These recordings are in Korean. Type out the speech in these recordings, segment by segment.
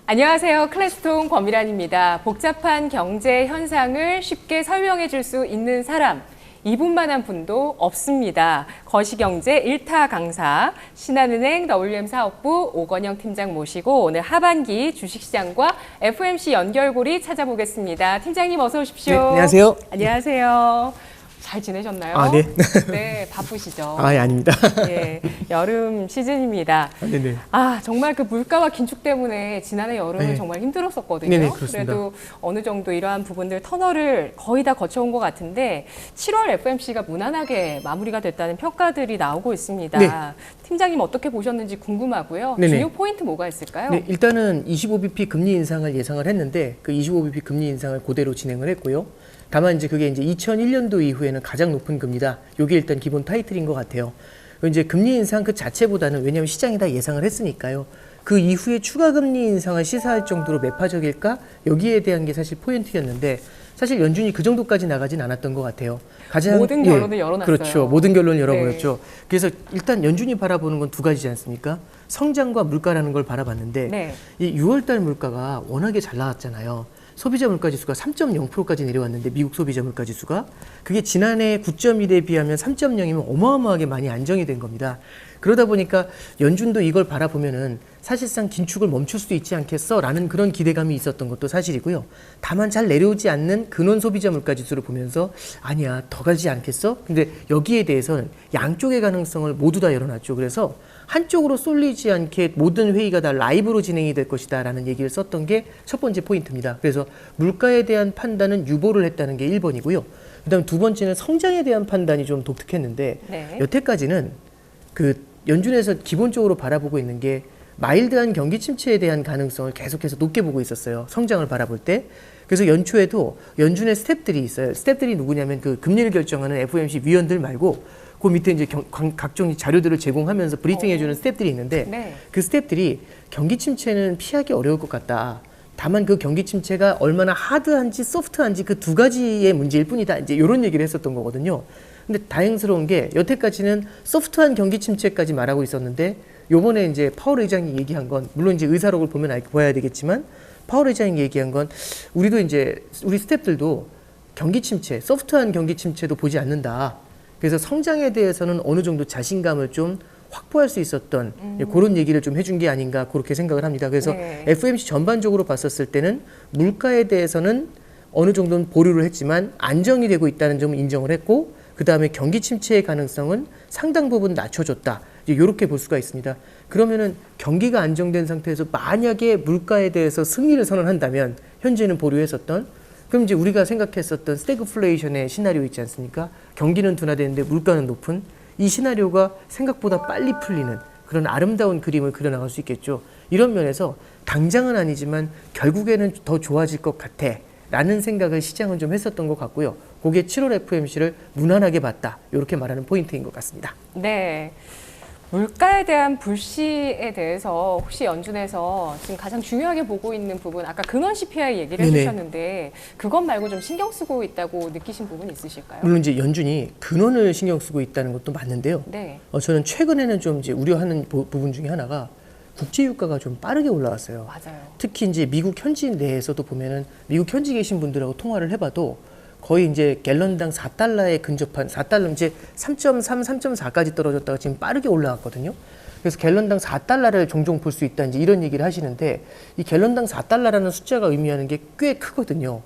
안녕하세요. 클래스통 권미란입니다. 복잡한 경제 현상을 쉽게 설명해 줄 수 있는 사람, 이분만한 분도 없습니다. 거시경제 1타 강사, 신한은행 WM 사업부 오건영 팀장 모시고 오늘 하반기 주식시장과 FOMC 연결고리 찾아보겠습니다. 팀장님 어서 오십시오. 네, 안녕하세요. 안녕하세요. 잘 지내셨나요? 아, 네. 네, 바쁘시죠? 아, 예, 아닙니다. 예, 여름 시즌입니다. 네네. 정말 그 물가와 긴축 때문에 지난해 여름은 네. 정말 힘들었었거든요. 네네, 그렇습니다. 그래도 어느 정도 이러한 부분들 터널을 거의 다 거쳐온 것 같은데 7월 FOMC가 무난하게 마무리가 됐다는 평가들이 나오고 있습니다. 네. 팀장님 어떻게 보셨는지 궁금하고요. 네네. 주요 포인트 뭐가 있을까요? 네, 일단은 25bp 금리 인상을 예상을 했는데 그 25bp 금리 인상을 그대로 진행을 했고요. 다만 이제 그게 이제 2001년도 이후에는 가장 높은 금리다. 이게 일단 기본 타이틀인 것 같아요. 이제 금리 인상 그 자체보다는 왜냐하면 시장이 다 예상을 했으니까요. 그 이후에 추가 금리 인상을 시사할 정도로 매파적일까? 여기에 대한 게 사실 포인트였는데 사실 연준이 그 정도까지 나가진 않았던 것 같아요. 가장 모든 결론을 열어놨어요. 그렇죠. 모든 결론을 열어버렸죠. 네. 그래서 일단 연준이 바라보는 건 두 가지지 않습니까? 성장과 물가라는 걸 바라봤는데 네. 이 6월달 물가가 워낙에 잘 나왔잖아요. 소비자 물가지수가 3.0%까지 내려왔는데 미국 소비자 물가지수가 그게 지난해 9.1에 비하면 3.0이면 어마어마하게 많이 안정이 된 겁니다. 그러다 보니까 연준도 이걸 바라보면은 사실상 긴축을 멈출 수 있지 않겠어? 라는 그런 기대감이 있었던 것도 사실이고요. 다만 잘 내려오지 않는 근원 소비자 물가지수를 보면서 아니야, 더 가지 않겠어? 근데 여기에 대해서는 양쪽의 가능성을 모두 다 열어놨죠. 그래서 한쪽으로 쏠리지 않게 모든 회의가 다 라이브로 진행이 될 것이다 라는 얘기를 썼던 게 첫 번째 포인트입니다. 그래서 물가에 대한 판단은 유보를 했다는 게 1번이고요. 그 다음 두 번째는 성장에 대한 판단이 좀 독특했는데 네. 여태까지는 그 연준에서 기본적으로 바라보고 있는 게 마일드한 경기 침체에 대한 가능성을 계속해서 높게 보고 있었어요. 성장을 바라볼 때. 그래서 연초에도 연준의 스텝들이 있어요. 스텝들이 누구냐면 그 금리를 결정하는 FOMC 위원들 말고 그 밑에 이제 각종 자료들을 제공하면서 브리핑해주는 스텝들이 있는데 네. 그 스텝들이 경기 침체는 피하기 어려울 것 같다. 다만 그 경기 침체가 얼마나 하드한지 소프트한지 그 두 가지의 문제일 뿐이다. 이제 이런 얘기를 했었던 거거든요. 근데 다행스러운 게 여태까지는 소프트한 경기 침체까지 말하고 있었는데 요번에 이제 파월 의장이 얘기한 건 물론 이제 의사록을 보면 보아야 되겠지만 파월 의장이 얘기한 건 우리도 이제 우리 스텝들도 경기 침체, 소프트한 경기 침체도 보지 않는다. 그래서 성장에 대해서는 어느 정도 자신감을 좀 확보할 수 있었던 그런 얘기를 좀 해준 게 아닌가 그렇게 생각을 합니다. 그래서 네. FOMC 전반적으로 봤었을 때는 물가에 대해서는 어느 정도는 보류를 했지만 안정이 되고 있다는 점을 인정을 했고 그 다음에 경기 침체의 가능성은 상당 부분 낮춰줬다. 이렇게 볼 수가 있습니다. 그러면은 경기가 안정된 상태에서 만약에 물가에 대해서 승리를 선언한다면 현재는 보류했었던 그럼 이제 우리가 생각했었던 스태그플레이션의 시나리오 있지 않습니까? 경기는 둔화되는데 물가는 높은 이 시나리오가 생각보다 빨리 풀리는 그런 아름다운 그림을 그려나갈 수 있겠죠. 이런 면에서 당장은 아니지만 결국에는 더 좋아질 것 같아 라는 생각을 시장은 좀 했었던 것 같고요. 그게 7월 FOMC를 무난하게 봤다. 이렇게 말하는 포인트인 것 같습니다. 네. 물가에 대한 불씨에 대해서 혹시 연준에서 지금 가장 중요하게 보고 있는 부분, 아까 근원 CPI 얘기를 네네. 해주셨는데 그것 말고 좀 신경 쓰고 있다고 느끼신 부분 있으실까요? 물론 이제 연준이 근원을 신경 쓰고 있다는 것도 맞는데요. 네. 저는 최근에는 좀 이제 우려하는 부분 중에 하나가 국제 유가가 좀 빠르게 올라왔어요. 맞아요. 특히 이제 미국 현지 내에서도 보면은 미국 현지 계신 분들하고 통화를 해봐도 거의 이제 갤런당 4달러에 근접한 4달러 이제 3.3, 3.4까지 떨어졌다가 지금 빠르게 올라왔거든요. 그래서 갤런당 4달러를 종종 볼 수 있다 이제 이런 얘기를 하시는데 이 갤런당 4달러라는 숫자가 의미하는 게 꽤 크거든요.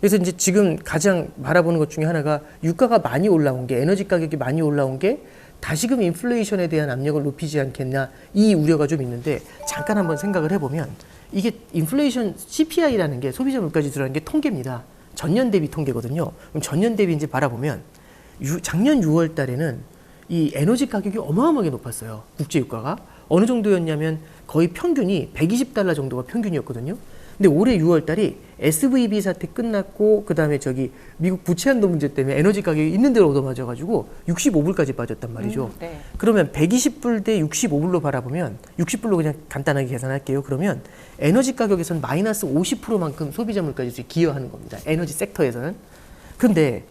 그래서 이제 지금 가장 바라보는 것 중에 하나가 유가가 많이 올라온 게 에너지 가격이 많이 올라온 게 다시금 인플레이션에 대한 압력을 높이지 않겠나 이 우려가 좀 있는데 잠깐 한번 생각을 해보면 이게 인플레이션 CPI라는 게 소비자 물가지수라는 게 통계입니다. 전년 대비 통계거든요. 그럼 전년 대비 이제 바라보면 작년 6월 달에는 이 에너지 가격이 어마어마하게 높았어요. 국제 유가가. 어느 정도였냐면 거의 평균이 120달러 정도가 평균이었거든요. 근데 올해 6월 달이 SVB 사태 끝났고 그다음에 저기 미국 부채 한도 문제 때문에 에너지 가격이 있는 대로 얻어맞아 가지고 65불까지 빠졌단 말이죠. 네. 그러면 120불 대 65불로 바라보면 60불로 그냥 간단하게 계산할게요. 그러면 에너지 가격에서는 마이너스 50%만큼 소비자 물가지수에 기여하는 겁니다. 에너지 섹터에서는. 근데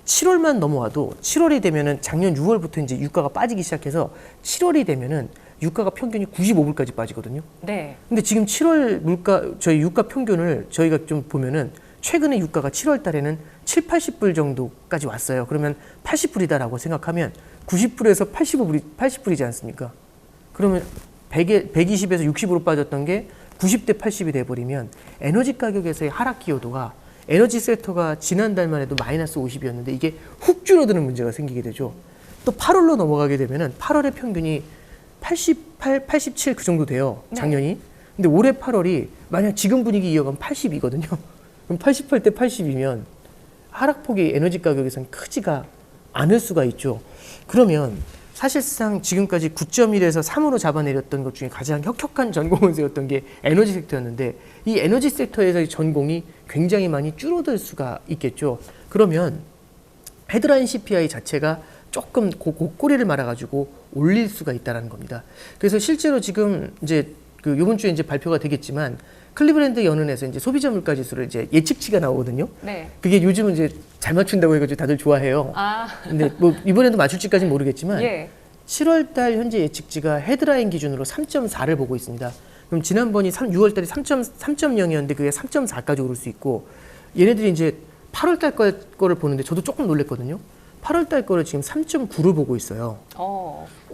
7월만 넘어와도 7월이 되면은 작년 6월부터 이제 유가가 빠지기 시작해서 7월이 되면은 유가가 평균이 95불까지 빠지거든요. 네. 근데 지금 7월 저희 유가 평균을 저희가 좀 보면은 최근에 유가가 7월 달에는 7, 80불 정도까지 왔어요. 그러면 80불이다라고 생각하면 90불에서 80불이지 않습니까? 그러면 120에서 60으로 빠졌던 게 90대 80이 돼버리면 에너지 가격에서의 하락 기여도가 에너지 섹터가 지난달만 해도 마이너스 50이었는데 이게 훅 줄어드는 문제가 생기게 되죠. 또 8월로 넘어가게 되면은 8월의 평균이 88, 87 그 정도 돼요. 작년이. 근데 올해 8월이 만약 지금 분위기 이어가면 80이거든요. 그럼 88대 80이면 하락폭이 에너지 가격에서는 크지가 않을 수가 있죠. 그러면 사실상 지금까지 9.1에서 3으로 잡아내렸던 것 중에 가장 혁혁한 전공을 세웠던 게 에너지 섹터였는데 이 에너지 섹터에서의 전공이 굉장히 많이 줄어들 수가 있겠죠. 그러면 헤드라인 CPI 자체가 조금 꼬리를 말아가지고 올릴 수가 있다는 겁니다. 그래서 실제로 지금 이제 그 이번 주에 이제 발표가 되겠지만 클리브랜드 연은에서 이제 소비자 물가 지수를 이제 예측치가 나오거든요. 네. 그게 요즘은 이제 잘 맞춘다고 해가지고 다들 좋아해요. 아. 근데 뭐 이번에도 맞출지까지는 모르겠지만 예. 7월 달 현재 예측치가 헤드라인 기준으로 3.4를 보고 있습니다. 그럼 지난번이 6월 달에 3.0이었는데 그게 3.4까지 오를 수 있고 얘네들이 이제 8월 달 거를 보는데 저도 조금 놀랬거든요. 8월 달 거를 지금 3.9를 보고 있어요.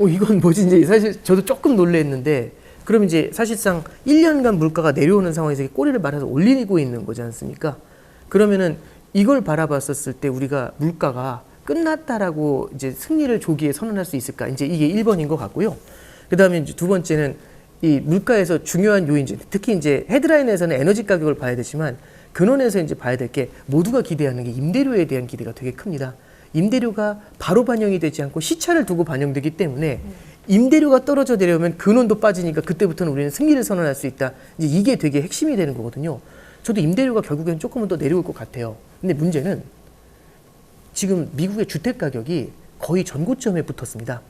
이건 뭐지? 이제 사실 저도 조금 놀랬는데 그럼 이제 사실상 1년간 물가가 내려오는 상황에서 꼬리를 말아서 올리고 있는 거지 않습니까? 그러면은 이걸 바라봤었을 때 우리가 물가가 끝났다라고 이제 승리를 조기에 선언할 수 있을까? 이제 이게 1번인 것 같고요. 그 다음에 이제 두 번째는 이 물가에서 중요한 요인들, 특히 이제 헤드라인에서는 에너지 가격을 봐야 되지만 근원에서 이제 봐야 될 게 모두가 기대하는 게 임대료에 대한 기대가 되게 큽니다. 임대료가 바로 반영이 되지 않고 시차를 두고 반영되기 때문에 임대료가 떨어져 내려오면 근원도 빠지니까 그때부터는 우리는 승리를 선언할 수 있다. 이제 이게 되게 핵심이 되는 거거든요. 저도 임대료가 결국엔 조금은 더 내려올 것 같아요. 근데 문제는 지금 미국의 주택 가격이 거의 전고점에 붙었습니다.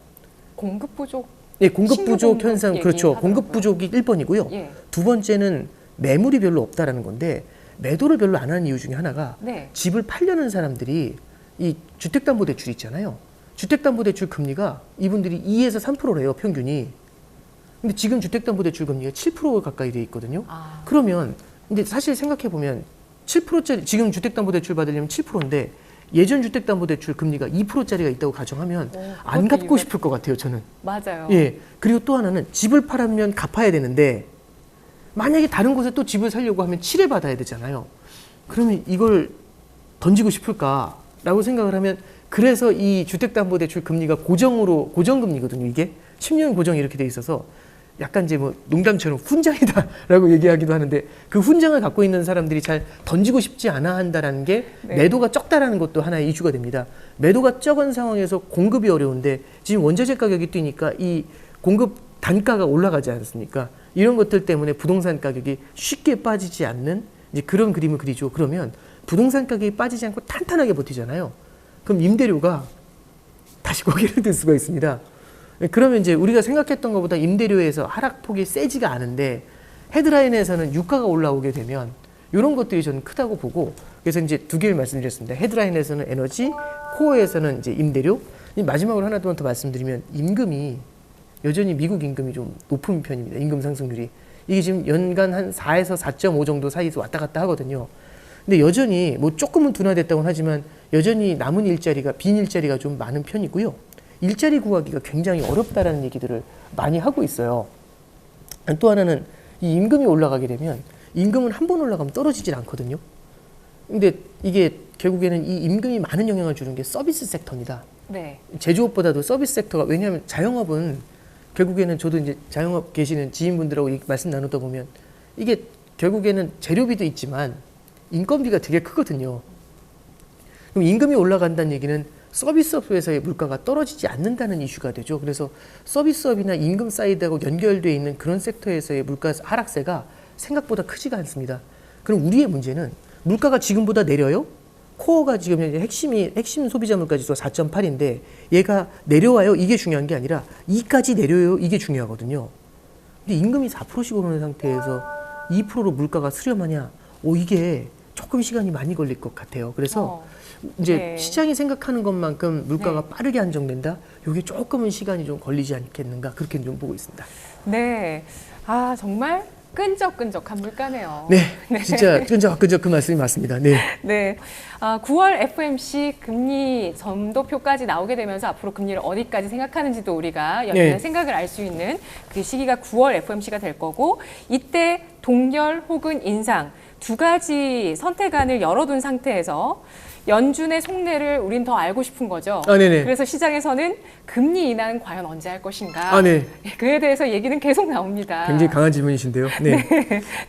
공급 부족. 네, 공급 부족 현상, 그렇죠. 하더라고요. 공급 부족이 1번이고요. 예. 두 번째는 매물이 별로 없다라는 건데 매도를 별로 안 하는 이유 중에 하나가 네. 집을 팔려는 사람들이 이 주택담보대출 있잖아요. 주택담보대출 금리가 이분들이 2에서 3%래요, 평균이. 근데 지금 주택담보대출 금리가 7% 가까이 돼 있거든요. 그러면 근데 사실 생각해 보면 7%짜리 지금 주택담보대출 받으려면 7%인데 예전 주택담보대출 금리가 2%짜리가 있다고 가정하면 안 갚고 싶을 것 같아요, 저는. 맞아요. 예. 그리고 또 하나는 집을 팔면 갚아야 되는데 만약에 다른 곳에 또 집을 살려고 하면 7에 받아야 되잖아요. 그러면 이걸 던지고 싶을까라고 생각을 하면 그래서 이 주택담보대출 금리가 고정금리거든요. 이게 10년 고정이 이렇게 돼 있어서 약간 이제 뭐 농담처럼 훈장이다라고 얘기하기도 하는데 그 훈장을 갖고 있는 사람들이 잘 던지고 싶지 않아 한다라는 게 매도가 적다라는 것도 하나의 이슈가 됩니다. 매도가 적은 상황에서 공급이 어려운데 지금 원자재 가격이 뛰니까 이 공급 단가가 올라가지 않습니까? 이런 것들 때문에 부동산 가격이 쉽게 빠지지 않는 이제 그런 그림을 그리죠. 그러면 부동산 가격이 빠지지 않고 탄탄하게 버티잖아요. 그럼 임대료가 다시 고개를 들 수가 있습니다. 그러면 이제 우리가 생각했던 것보다 임대료에서 하락폭이 세지가 않은데 헤드라인에서는 유가가 올라오게 되면 이런 것들이 저는 크다고 보고 그래서 이제 두 개를 말씀드렸습니다. 헤드라인에서는 에너지, 코어에서는 이제 임대료. 마지막으로 하나 더 말씀드리면 임금이 여전히 미국 임금이 좀 높은 편입니다. 임금 상승률이. 이게 지금 연간 한 4에서 4.5 정도 사이에서 왔다 갔다 하거든요. 근데 여전히 뭐 조금은 둔화됐다고는 하지만 여전히 남은 일자리가 빈 일자리가 좀 많은 편이고요. 일자리 구하기가 굉장히 어렵다라는 얘기들을 많이 하고 있어요. 또 하나는 이 임금이 올라가게 되면 임금은 한 번 올라가면 떨어지질 않거든요. 근데 이게 결국에는 이 임금이 많은 영향을 주는 게 서비스 섹터입니다. 네. 제조업보다도 서비스 섹터가 왜냐하면 자영업은 결국에는 저도 이제 자영업 계시는 지인분들하고 말씀 나누다 보면 이게 결국에는 재료비도 있지만 인건비가 되게 크거든요. 그럼 임금이 올라간다는 얘기는 서비스업에서의 물가가 떨어지지 않는다는 이슈가 되죠. 그래서 서비스업이나 임금 사이드하고 연결되어 있는 그런 섹터에서의 물가 하락세가 생각보다 크지가 않습니다. 그럼 우리의 문제는 물가가 지금보다 내려요? 코어가 지금 핵심 소비자 물가 지수가 4.8인데 얘가 내려와요? 이게 중요한 게 아니라 2까지 내려요? 이게 중요하거든요. 근데 임금이 4%씩 오르는 상태에서 2%로 물가가 수렴하냐? 이게 조금 시간이 많이 걸릴 것 같아요. 그래서 이제 네. 시장이 생각하는 것만큼 물가가 빠르게 안정된다. 이게 조금은 시간이 좀 걸리지 않겠는가 그렇게 좀 보고 있습니다. 네. 아, 정말 끈적끈적한 물가네요. 네, 진짜 끈적끈적 그 말씀이 맞습니다. 네. 네. 9월 FOMC 금리 점도표까지 나오게 되면서 앞으로 금리를 어디까지 생각하는지도 우리가 연준의 네. 생각을 알 수 있는 그 시기가 9월 FOMC가 될 거고, 이때 동결 혹은 인상 두 가지 선택안을 열어둔 상태에서 연준의 속내를 우린 더 알고 싶은 거죠. 네네. 그래서 시장에서는 금리 인하는 과연 언제 할 것인가. 네. 그에 대해서 얘기는 계속 나옵니다. 굉장히 강한 질문이신데요. 네.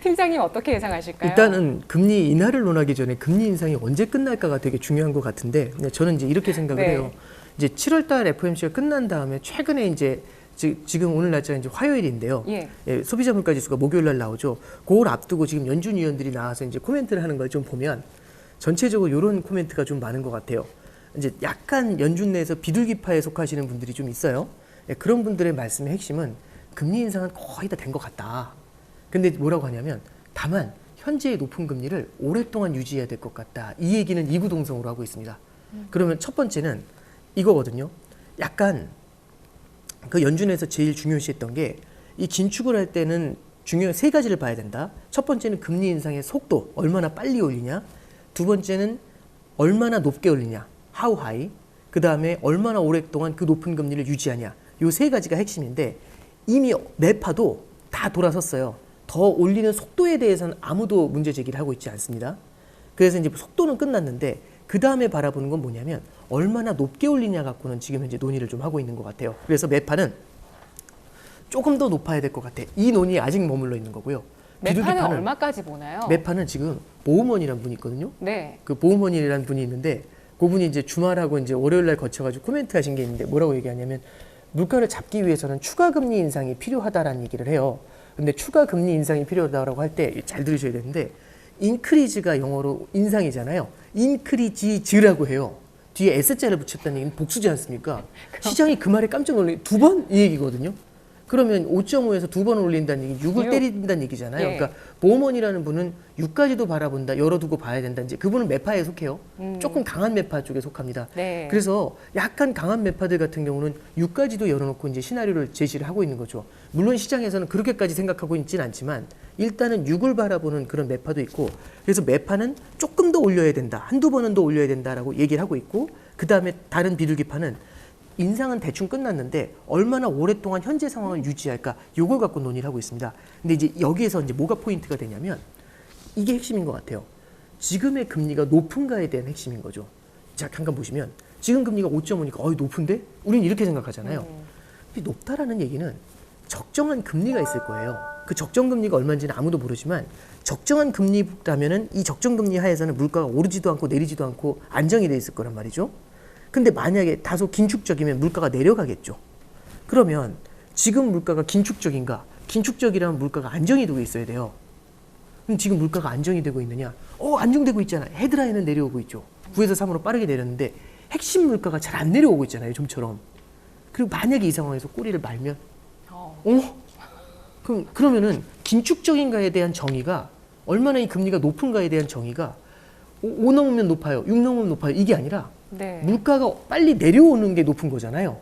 팀장님 어떻게 예상하실까요? 일단은 금리 인하를 논하기 전에 금리 인상이 언제 끝날까가 되게 중요한 것 같은데 저는 이제 이렇게 생각을 네. 해요. 이제 7월달 FOMC가 끝난 다음에 최근에 이제 지금 오늘 날짜가 이제 화요일인데요. 예. 소비자 물가 지수가 목요일 날 나오죠. 그걸 앞두고 지금 연준 위원들이 나와서 이제 코멘트를 하는 걸 좀 보면 전체적으로 이런 코멘트가 좀 많은 것 같아요. 이제 약간 연준 내에서 비둘기파에 속하시는 분들이 좀 있어요. 그런 분들의 말씀의 핵심은 금리 인상은 거의 다 된 것 같다. 근데 뭐라고 하냐면 다만 현재의 높은 금리를 오랫동안 유지해야 될 것 같다. 이 얘기는 이구동성으로 하고 있습니다. 그러면 첫 번째는 이거거든요. 약간 그 연준에서 제일 중요시했던 게 이 긴축을 할 때는 중요한 세 가지를 봐야 된다. 첫 번째는 금리 인상의 속도, 얼마나 빨리 올리냐. 두 번째는 얼마나 높게 올리냐, how high. 그 다음에 얼마나 오랫동안 그 높은 금리를 유지하냐. 요 세 가지가 핵심인데 이미 매파도 다 돌아섰어요. 더 올리는 속도에 대해서는 아무도 문제 제기를 하고 있지 않습니다. 그래서 이제 속도는 끝났는데 그 다음에 바라보는 건 뭐냐면 얼마나 높게 올리냐 갖고는 지금 현재 논의를 좀 하고 있는 것 같아요. 그래서 매파는 조금 더 높아야 될 것 같아. 이 논의에 아직 머물러 있는 거고요. 매파는 얼마까지 보나요? 매파는 지금 보험원이라는 분이 있거든요. 네. 그 보험원이라는 분이 있는데 그분이 이제 주말하고 이제 월요일 날 거쳐가지고 코멘트 하신 게 있는데 뭐라고 얘기하냐면 물가를 잡기 위해서는 추가 금리 인상이 필요하다라는 얘기를 해요. 근데 추가 금리 인상이 필요하다고 할 때 잘 들으셔야 되는데 인크리즈가 영어로 인상이잖아요. 인크리지즈라고 해요. 뒤에 S자를 붙였다는 얘기는 복수지 않습니까? 시장이 그 말에 깜짝 놀래. 두 번 이 얘기거든요. 그러면 5.5에서 두 번 올린다는 얘기, 6을 때린다는 얘기잖아요. 예. 그러니까 보험원이라는 분은 6까지도 바라본다, 열어두고 봐야 된다. 이제 그분은 매파에 속해요. 조금 강한 매파 쪽에 속합니다. 네. 그래서 약간 강한 매파들 같은 경우는 6까지도 열어놓고 이제 시나리오를 제시를 하고 있는 거죠. 물론 시장에서는 그렇게까지 생각하고 있지는 않지만 일단은 6을 바라보는 그런 매파도 있고 그래서 매파는 조금 더 올려야 된다, 한두 번은 더 올려야 된다라고 얘기를 하고 있고 그 다음에 다른 비둘기파는 인상은 대충 끝났는데 얼마나 오랫동안 현재 상황을 유지할까 요걸 갖고 논의를 하고 있습니다. 근데 이제 여기에서 이제 뭐가 포인트가 되냐면 이게 핵심인 것 같아요. 지금의 금리가 높은가에 대한 핵심인 거죠. 자, 잠깐 보시면 지금 금리가 5.5니까 높은데? 우리는 이렇게 생각하잖아요. 근데 높다라는 얘기는 적정한 금리가 있을 거예요. 그 적정 금리가 얼마인지는 아무도 모르지만 적정한 금리라면은 이 적정 금리 하에서는 물가가 오르지도 않고 내리지도 않고 안정이 돼 있을 거란 말이죠. 근데 만약에 다소 긴축적이면 물가가 내려가겠죠. 그러면 지금 물가가 긴축적인가? 긴축적이라면 물가가 안정이 되고 있어야 돼요. 그럼 지금 물가가 안정이 되고 있느냐? 안정되고 있잖아. 헤드라인은 내려오고 있죠. 9에서 3으로 빠르게 내렸는데 핵심 물가가 잘 안 내려오고 있잖아요. 좀처럼. 그리고 만약에 이 상황에서 꼬리를 말면 그러면은 긴축적인가에 대한 정의가 얼마나 이 금리가 높은가에 대한 정의가 5 넘으면 높아요. 6 넘으면 높아요. 이게 아니라 네. 물가가 빨리 내려오는 게 높은 거잖아요.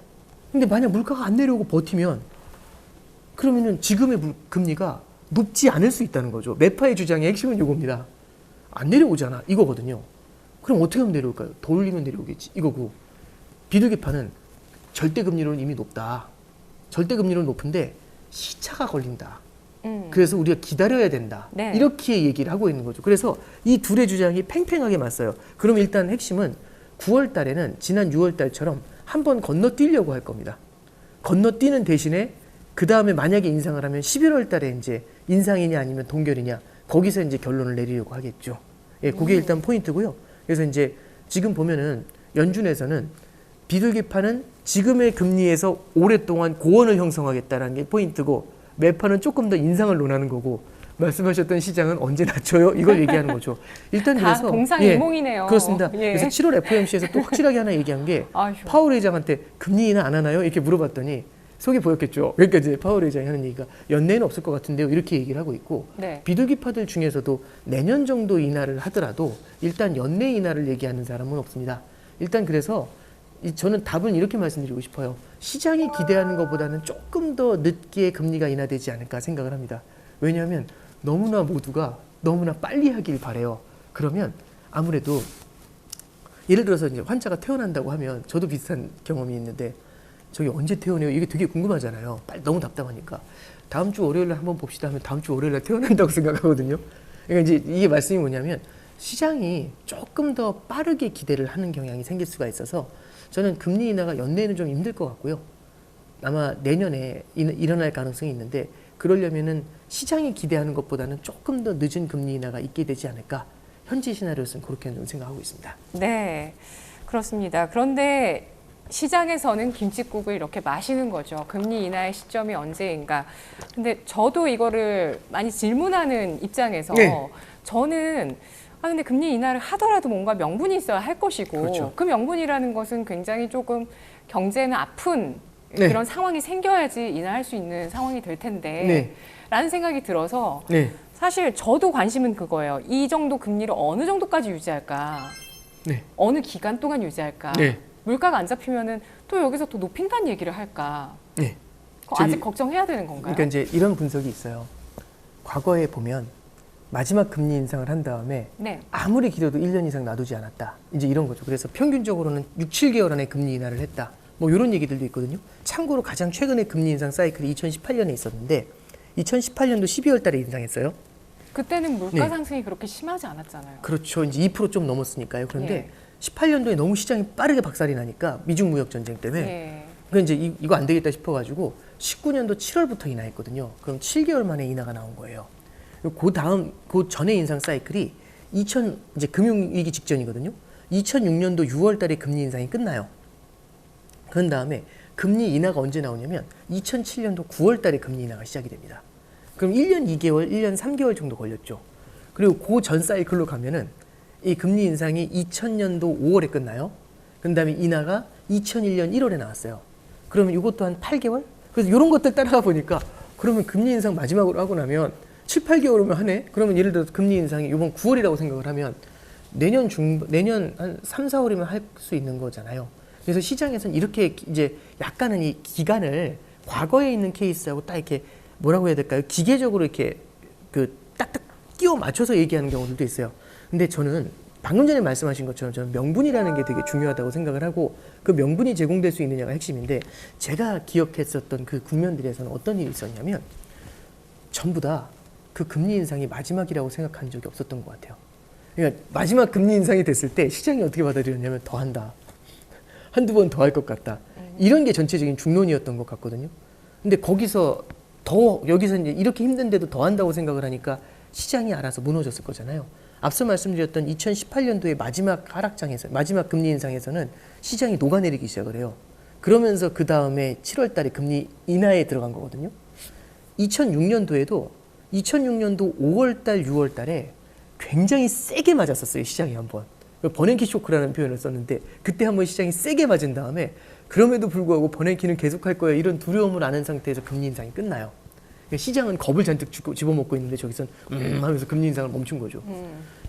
근데 만약 물가가 안 내려오고 버티면 그러면은 지금의 금리가 높지 않을 수 있다는 거죠. 매파의 주장의 핵심은 이겁니다. 안 내려오잖아. 이거거든요. 그럼 어떻게 하면 내려올까요? 더 올리면 내려오겠지. 이거고. 비둘기파는 절대금리로는 이미 높다. 절대금리로는 높은데 시차가 걸린다. 그래서 우리가 기다려야 된다. 네. 이렇게 얘기를 하고 있는 거죠. 그래서 이 둘의 주장이 팽팽하게 맞서요. 그럼 일단 핵심은 9월 달에는 지난 6월 달처럼 한번 건너뛰려고 할 겁니다. 건너뛰는 대신에 그 다음에 만약에 인상을 하면 11월 달에 이제 인상이냐 아니면 동결이냐 거기서 이제 결론을 내리려고 하겠죠. 예, 그게 일단 포인트고요. 그래서 이제 지금 보면은 연준에서는 비둘기파는 지금의 금리에서 오랫동안 고원을 형성하겠다는 게 포인트고 매파는 조금 더 인상을 논하는 거고 말씀하셨던 시장은 언제 낮춰요? 이걸 얘기하는 거죠. 일단 다 그래서 동상이몽이네요. 그렇습니다. 예. 그래서 7월 FOMC에서 또 확실하게 하나 얘기한 게 아휴. 파월 의장한테 금리 인하 안 하나요? 이렇게 물어봤더니 속이 보였겠죠. 그러니까 이제 파월 의장이 하는 얘기가 연내에는 없을 것 같은데요. 이렇게 얘기를 하고 있고 네. 비둘기파들 중에서도 내년 정도 인하를 하더라도 일단 연내 인하를 얘기하는 사람은 없습니다. 일단 그래서 저는 답은 이렇게 말씀드리고 싶어요. 시장이 기대하는 것보다는 조금 더 늦게 금리가 인하되지 않을까 생각을 합니다. 왜냐하면 너무나 모두가 너무나 빨리 하길 바래요. 그러면 아무래도 예를 들어서 이제 환자가 퇴원한다고 하면 저도 비슷한 경험이 있는데 저기 언제 퇴원해요? 이게 되게 궁금하잖아요. 빨리 너무 답답하니까. 다음 주 월요일에 한번 봅시다 하면 다음 주 월요일에 퇴원한다고 생각하거든요. 그러니까 이제 이게 말씀이 뭐냐면 시장이 조금 더 빠르게 기대를 하는 경향이 생길 수가 있어서 저는 금리 인하가 연내에는 좀 힘들 것 같고요. 아마 내년에 일어날 가능성이 있는데 그러려면은 시장이 기대하는 것보다는 조금 더 늦은 금리 인하가 있게 되지 않을까. 현지 시나리오는 그렇게 좀 생각하고 있습니다. 네, 그렇습니다. 그런데 시장에서는 김칫국을 이렇게 마시는 거죠. 금리 인하의 시점이 언제인가. 근데 저도 이거를 많이 질문하는 입장에서 네. 저는 근데 금리 인하를 하더라도 뭔가 명분이 있어야 할 것이고 그렇죠. 그 명분이라는 것은 굉장히 조금 경제는 아픈 네. 그런 상황이 생겨야지 인하할 수 있는 상황이 될 텐데 네. 라는 생각이 들어서 네. 사실 저도 관심은 그거예요. 이 정도 금리를 어느 정도까지 유지할까? 네. 어느 기간 동안 유지할까? 네. 물가가 안 잡히면은 또 여기서 더 높인다는 얘기를 할까? 네. 그거 아직 걱정해야 되는 건가요? 그러니까 이제 이런 분석이 있어요. 과거에 보면 마지막 금리 인상을 한 다음에 네. 아무리 길어도 1년 이상 놔두지 않았다. 이제 이런 거죠. 그래서 평균적으로는 6, 7개월 안에 금리 인하를 했다. 뭐 이런 얘기들도 있거든요. 참고로 가장 최근에 금리 인상 사이클이 2018년에 있었는데 2018년도 12월 달에 인상했어요. 그때는 물가 네. 상승이 그렇게 심하지 않았잖아요. 그렇죠. 이제 2%좀 넘었으니까요. 그런데 예. 18년도에 너무 시장이 빠르게 박살이 나니까 미중 무역 전쟁 때문에 예. 그러니까 이제 이거 안 되겠다 싶어가지고 19년도 7월부터 인하했거든요. 그럼 7개월 만에 인하가 나온 거예요. 그 다음 그 전에 인상 사이클이 이제 금융위기 직전이거든요. 2006년도 6월달에 금리 인상이 끝나요. 그런 다음에 금리 인하가 언제 나오냐면 2007년도 9월달에 금리 인하가 시작이 됩니다. 그럼 1년 2개월, 1년 3개월 정도 걸렸죠. 그리고 그 전 사이클로 가면은 이 금리 인상이 2000년도 5월에 끝나요. 그 다음에 인하가 2001년 1월에 나왔어요. 그러면 이것도 한 8개월? 그래서 이런 것들 따라가 보니까 그러면 금리 인상 마지막으로 하고 나면 7, 8개월이면 하네? 그러면 예를 들어서 금리 인상이 이번 9월이라고 생각을 하면 내년 한 3, 4월이면 할 수 있는 거잖아요. 그래서 시장에서는 이렇게 이제 약간은 이 기간을 과거에 있는 케이스하고 딱 이렇게 뭐라고 해야 될까요? 기계적으로 이렇게 그 딱딱 끼워 맞춰서 얘기하는 경우들도 있어요. 근데 저는 방금 전에 말씀하신 것처럼 저는 명분이라는 게 되게 중요하다고 생각을 하고 그 명분이 제공될 수 있느냐가 핵심인데 제가 기억했었던 그 국면들에서는 어떤 일이 있었냐면 전부 다 그 금리 인상이 마지막이라고 생각한 적이 없었던 것 같아요. 그러니까 마지막 금리 인상이 됐을 때 시장이 어떻게 받아들였냐면 더 한다. 한두 번 더 할 것 같다. 이런 게 전체적인 중론이었던 것 같거든요. 근데 거기서 여기서 이제 이렇게 힘든데도 더 한다고 생각을 하니까 시장이 알아서 무너졌을 거잖아요. 앞서 말씀드렸던 2018년도의 마지막 하락장에서, 마지막 금리 인상에서는 시장이 녹아내리기 시작을 해요. 그러면서 그 다음에 7월 달에 금리 인하에 들어간 거거든요. 2006년도 5월 달, 6월 달에 굉장히 세게 맞았었어요, 시장이 한번. 버냉키 쇼크라는 표현을 썼는데 그때 한번 시장이 세게 맞은 다음에 그럼에도 불구하고 버냉키는 계속할 거야 이런 두려움을 아는 상태에서 금리 인상이 끝나요. 그러니까 시장은 겁을 잔뜩 집어먹고 있는데 저기선 하면서 금리 인상을 멈춘 거죠.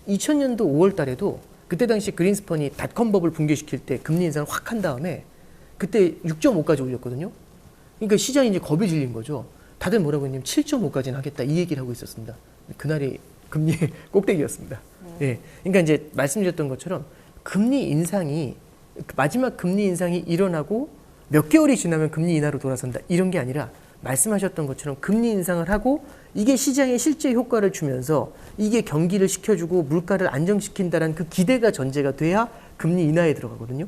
2000년도 5월 달에도 그때 당시 그린스펀이 닷컴 버블 붕괴시킬 때 금리 인상을 확 한 다음에 그때 6.5까지 올렸거든요. 그러니까 시장이 이제 겁이 질린 거죠. 다들 뭐라고 했냐면 7.5까지는 하겠다 이 얘기를 하고 있었습니다. 그날이 금리 꼭대기였습니다. 예. 그러니까 이제 말씀드렸던 것처럼 금리 인상이 마지막 금리 인상이 일어나고 몇 개월이 지나면 금리 인하로 돌아선다 이런 게 아니라 말씀하셨던 것처럼 금리 인상을 하고 이게 시장에 실제 효과를 주면서 이게 경기를 시켜주고 물가를 안정시킨다는 그 기대가 전제가 돼야 금리 인하에 들어가거든요.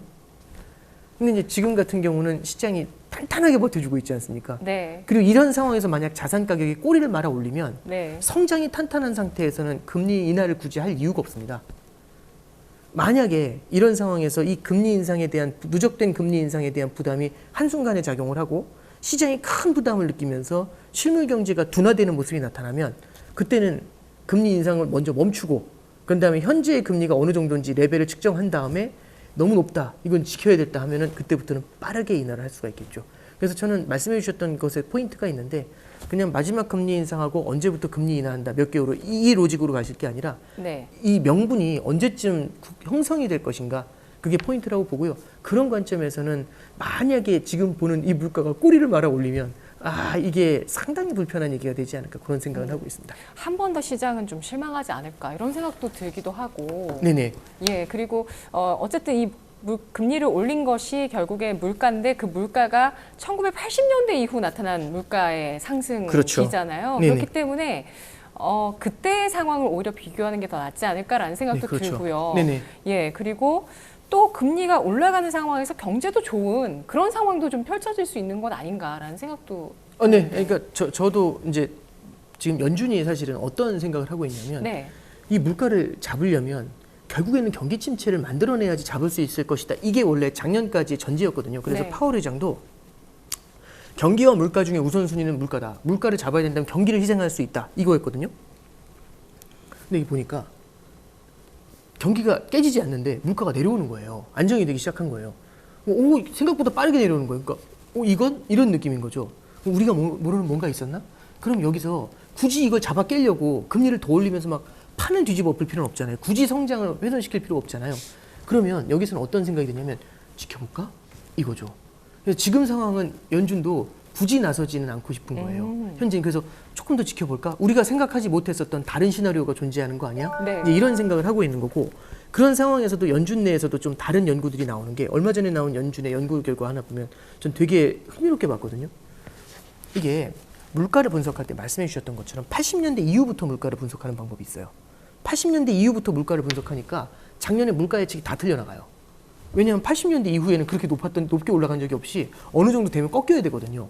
근데 이제 지금 같은 경우는 시장이 탄탄하게 버텨주고 있지 않습니까? 네. 그리고 이런 상황에서 만약 자산 가격이 꼬리를 말아 올리면 네. 성장이 탄탄한 상태에서는 금리 인하를 굳이 할 이유가 없습니다. 만약에 이런 상황에서 이 금리 인상에 대한 누적된 금리 인상에 대한 부담이 한순간에 작용을 하고 시장이 큰 부담을 느끼면서 실물 경제가 둔화되는 모습이 나타나면 그때는 금리 인상을 먼저 멈추고 그런 다음에 현재의 금리가 어느 정도인지 레벨을 측정한 다음에 너무 높다 이건 지켜야 됐다 하면은 그때부터는 빠르게 인하를 할 수가 있겠죠. 그래서 저는 말씀해 주셨던 것에 포인트가 있는데 그냥 마지막 금리 인상하고 언제부터 금리 인하한다 몇 개월로 이 로직으로 가실 게 아니라 네. 이 명분이 언제쯤 형성이 될 것인가 그게 포인트라고 보고요. 그런 관점에서는 만약에 지금 보는 이 물가가 꼬리를 말아 올리면 이게 상당히 불편한 얘기가 되지 않을까 그런 생각을 하고 있습니다. 한 번 더 시장은 좀 실망하지 않을까 이런 생각도 들기도 하고. 네네. 예, 그리고 어쨌든 이 금리를 올린 것이 결국에 물가인데 그 물가가 1980년대 이후 나타난 물가의 상승이잖아요. 네네. 그렇기 때문에 그때의 상황을 오히려 비교하는 게 더 낫지 않을까라는 생각도 네, 그렇죠. 들고요. 네네. 예, 그리고 또 금리가 올라가는 상황에서 경제도 좋은 그런 상황도 좀 펼쳐질 수 있는 건 아닌가라는 생각도. 네. 그러니까 저도 이제 지금 연준이 사실은 어떤 생각을 하고 있냐면 네. 이 물가를 잡으려면 결국에는 경기 침체를 만들어내야지 잡을 수 있을 것이다. 이게 원래 작년까지 전제였거든요. 그래서 네. 파월 의장도 경기와 물가 중에 우선순위는 물가다. 물가를 잡아야 된다면 경기를 희생할 수 있다. 이거였거든요. 근데 이 보니까 경기가 깨지지 않는데 물가가 내려오는 거예요. 안정이 되기 시작한 거예요. 생각보다 빠르게 내려오는 거예요. 그러니까 이런 느낌인 거죠. 우리가 모르는 뭔가 있었나? 그럼 여기서 굳이 이걸 잡아 깨려고 금리를 더 올리면서 막 판을 뒤집어 엎을 필요는 없잖아요. 굳이 성장을 훼손시킬 필요가 없잖아요. 그러면 여기서는 어떤 생각이 드냐면 지켜볼까? 이거죠. 그래서 지금 상황은 연준도 굳이 나서지는 않고 싶은 거예요. 현재는 그래서 조금 더 지켜볼까? 우리가 생각하지 못했었던 다른 시나리오가 존재하는 거 아니야? 네. 이제 이런 생각을 하고 있는 거고 그런 상황에서도 연준 내에서도 좀 다른 연구들이 나오는 게 얼마 전에 나온 연준의 연구 결과 하나 보면 전 되게 흥미롭게 봤거든요. 이게 물가를 분석할 때 말씀해 주셨던 것처럼 80년대 이후부터 물가를 분석하는 방법이 있어요. 80년대 이후부터 물가를 분석하니까 작년에 물가 예측이 다 틀려나가요. 왜냐하면 80년대 이후에는 그렇게 높게 올라간 적이 없이 어느 정도 되면 꺾여야 되거든요.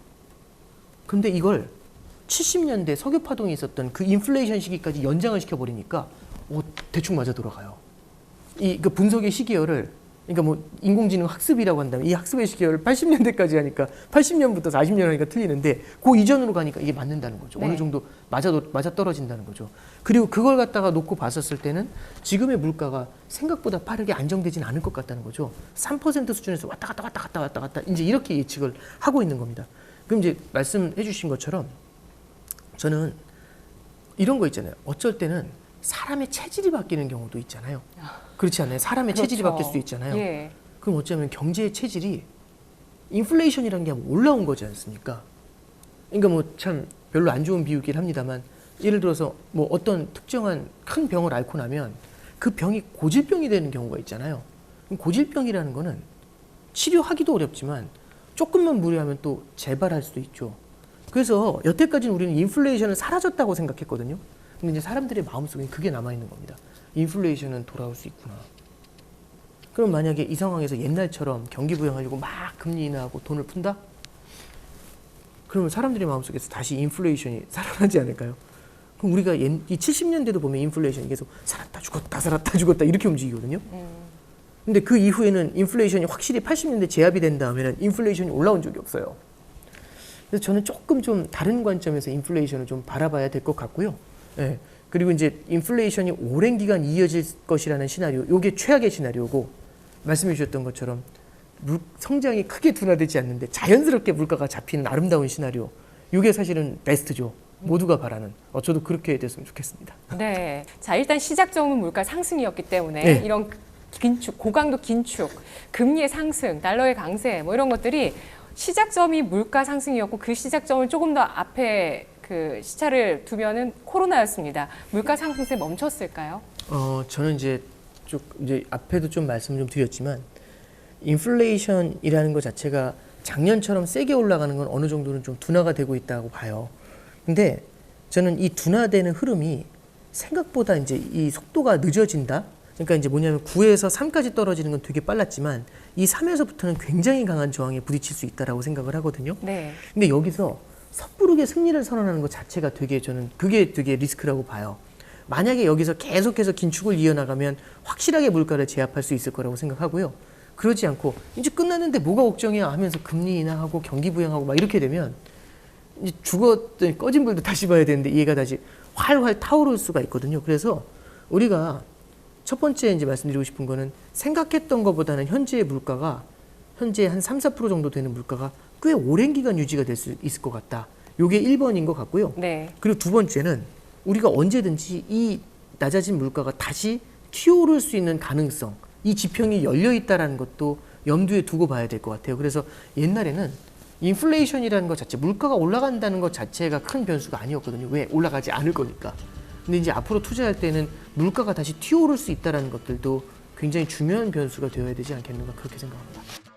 그런데 이걸 70년대 석유파동이 있었던 그 인플레이션 시기까지 연장을 시켜버리니까 대충 맞아 돌아가요. 그 분석의 시기열을 그러니까 뭐 인공지능 학습이라고 한다면 이 학습의 시기열을 80년대까지 하니까 80년부터 40년 하니까 틀리는데 그 이전으로 가니까 이게 맞는다는 거죠. 네. 어느 정도 맞아 떨어진다는 거죠. 그리고 그걸 갖다가 놓고 봤었을 때는 지금의 물가가 생각보다 빠르게 안정되진 않을 것 같다는 거죠. 3% 수준에서 왔다 갔다 이제 이렇게 예측을 하고 있는 겁니다. 그럼 이제 말씀해 주신 것처럼 저는 이런 거 있잖아요. 어쩔 때는 사람의 체질이 바뀌는 경우도 있잖아요. 그렇지 않나요? 사람의 그렇죠. 체질이 바뀔 수도 있잖아요. 예. 그럼 어쩌면 경제의 체질이 인플레이션이라는 게 올라온 거지 않습니까? 그러니까 뭐 참 별로 안 좋은 비유긴 합니다만 예를 들어서 뭐 어떤 특정한 큰 병을 앓고 나면 그 병이 고질병이 되는 경우가 있잖아요. 그럼 고질병이라는 거는 치료하기도 어렵지만 조금만 무리하면 또 재발할 수도 있죠. 그래서 여태까지는 우리는 인플레이션은 사라졌다고 생각했거든요. 근데 이제 사람들의 마음속에 그게 남아있는 겁니다. 인플레이션은 돌아올 수 있구나. 그럼 만약에 이 상황에서 옛날처럼 경기 부양하려고 막 금리 인하하고 돈을 푼다? 그러면 사람들의 마음속에서 다시 인플레이션이 살아나지 않을까요? 그럼 우리가 이 70년대도 보면 인플레이션이 계속 살았다 죽었다 이렇게 움직이거든요. 근데 그 이후에는 인플레이션이 확실히 80년대 제압이 된 다음에는 인플레이션이 올라온 적이 없어요. 그래서 저는 조금 좀 다른 관점에서 인플레이션을 좀 바라봐야 될 것 같고요. 예. 그리고 이제 인플레이션이 오랜 기간 이어질 것이라는 시나리오, 이게 최악의 시나리오고 말씀해 주셨던 것처럼 성장이 크게 둔화되지 않는데 자연스럽게 물가가 잡히는 아름다운 시나리오, 이게 사실은 베스트죠. 모두가 바라는. 저도 그렇게 됐으면 좋겠습니다. 네. 자, 일단 시작점은 물가 상승이었기 때문에 네. 이런 긴축, 고강도 긴축, 금리의 상승, 달러의 강세 뭐 이런 것들이 시작점이 물가 상승이었고 그 시작점을 조금 더 앞에 그 시차를 두면은 코로나였습니다. 물가 상승세 멈췄을까요? 저는 이제 앞에도 좀 말씀을 좀 드렸지만 인플레이션이라는 것 자체가 작년처럼 세게 올라가는 건 어느 정도는 좀 둔화가 되고 있다고 봐요. 근데 저는 이 둔화되는 흐름이 생각보다 이제 이 속도가 늦어진다. 그러니까 이제 뭐냐면 9에서 3까지 떨어지는 건 되게 빨랐지만 이 3에서부터는 굉장히 강한 저항에 부딪힐 수 있다라고 생각을 하거든요. 네. 근데 여기서 섣부르게 승리를 선언하는 것 자체가 저는 그게 되게 리스크라고 봐요. 만약에 여기서 계속해서 긴축을 이어나가면 확실하게 물가를 제압할 수 있을 거라고 생각하고요. 그러지 않고 이제 끝났는데 뭐가 걱정이야 하면서 금리 인하하고 경기 부양하고 막 이렇게 되면 이제 죽었더니 꺼진 불도 다시 봐야 되는데 얘가 다시 활활 타오를 수가 있거든요. 그래서 우리가 첫 번째 이제 말씀드리고 싶은 거는 생각했던 것보다는 현재의 물가가 현재 한 3, 4% 정도 되는 물가가 꽤 오랜 기간 유지가 될 수 있을 것 같다. 요게 1번인 것 같고요. 네. 그리고 두 번째는 우리가 언제든지 이 낮아진 물가가 다시 튀어오를 수 있는 가능성, 이 지평이 열려 있다라는 것도 염두에 두고 봐야 될 것 같아요. 그래서 옛날에는 인플레이션이라는 것 자체, 물가가 올라간다는 것 자체가 큰 변수가 아니었거든요. 왜? 올라가지 않을 거니까. 근데 이제 앞으로 투자할 때는 물가가 다시 튀어오를 수 있다는 것들도 굉장히 중요한 변수가 되어야 되지 않겠는가 그렇게 생각합니다.